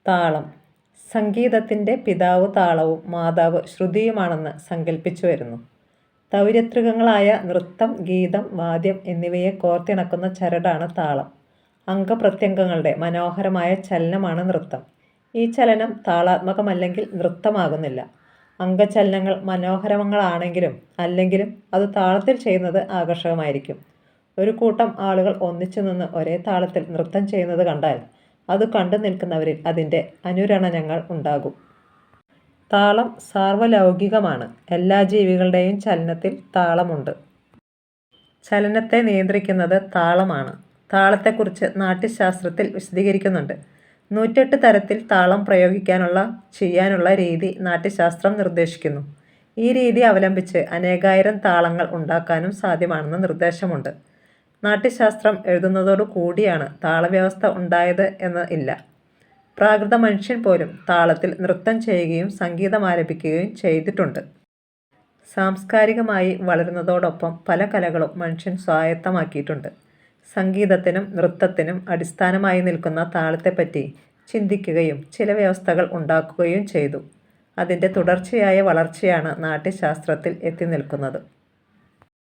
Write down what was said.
താളം. സംഗീതത്തിൻ്റെ പിതാവ് താളവും മാതാവ് ശ്രുതിയുമാണെന്ന് സങ്കല്പിച്ചു വരുന്നു. തൗര്യത്രികങ്ങളായ നൃത്തം, ഗീതം, വാദ്യം എന്നിവയെ കോർത്തിണക്കുന്ന ചരടാണ് താളം. അംഗപ്രത്യംഗങ്ങളുടെ മനോഹരമായ ചലനമാണ് നൃത്തം. ഈ ചലനം താളാത്മകമല്ലെങ്കിൽ നൃത്തമാകുന്നില്ല. അംഗചലനങ്ങൾ മനോഹരങ്ങളാണെങ്കിലും അല്ലെങ്കിലും അത് താളത്തിൽ ചെയ്യുന്നത് ആകർഷകമായിരിക്കും. ഒരു കൂട്ടം ആളുകൾ ഒന്നിച്ചു നിന്ന് ഒരേ താളത്തിൽ നൃത്തം ചെയ്യുന്നത് കണ്ടാൽ അത് കണ്ടു നിൽക്കുന്നവരിൽ അതിൻ്റെ അനുരണനങ്ങൾ ഉണ്ടാകും. താളം സാർവലൗകികമാണ്. എല്ലാ ജീവികളുടെയും ചലനത്തിൽ താളമുണ്ട്. ചലനത്തെ നിയന്ത്രിക്കുന്നത് താളമാണ്. താളത്തെക്കുറിച്ച് നാട്യശാസ്ത്രത്തിൽ വിശദീകരിക്കുന്നുണ്ട്. 108 തരത്തിൽ താളം ചെയ്യാനുള്ള രീതി നാട്യശാസ്ത്രം നിർദ്ദേശിക്കുന്നു. ഈ രീതി അവലംബിച്ച് അനേകായിരം താളങ്ങൾ ഉണ്ടാക്കാനും സാധ്യമാണെന്ന് നിർദ്ദേശമുണ്ട്. നാട്യശാസ്ത്രം എഴുതുന്നതോടു കൂടിയാണ് താളവ്യവസ്ഥ ഉണ്ടായത് എന്ന് ഇല്ല. പ്രാകൃത മനുഷ്യൻ പോലും താളത്തിൽ നൃത്തം ചെയ്യുകയും സംഗീതമാലപിക്കുകയും ചെയ്തിട്ടുണ്ട്. സാംസ്കാരികമായി വളരുന്നതോടൊപ്പം പല കലകളും മനുഷ്യൻ സ്വായത്തമാക്കിയിട്ടുണ്ട്. സംഗീതത്തിനും നൃത്തത്തിനും അടിസ്ഥാനമായി നിൽക്കുന്ന താളത്തെപ്പറ്റി ചിന്തിക്കുകയും ചില വ്യവസ്ഥകൾ ഉണ്ടാക്കുകയും ചെയ്തു. അതിൻ്റെ തുടർച്ചയായ വളർച്ചയാണ് നാട്യശാസ്ത്രത്തിൽ എത്തി നിൽക്കുന്നത്.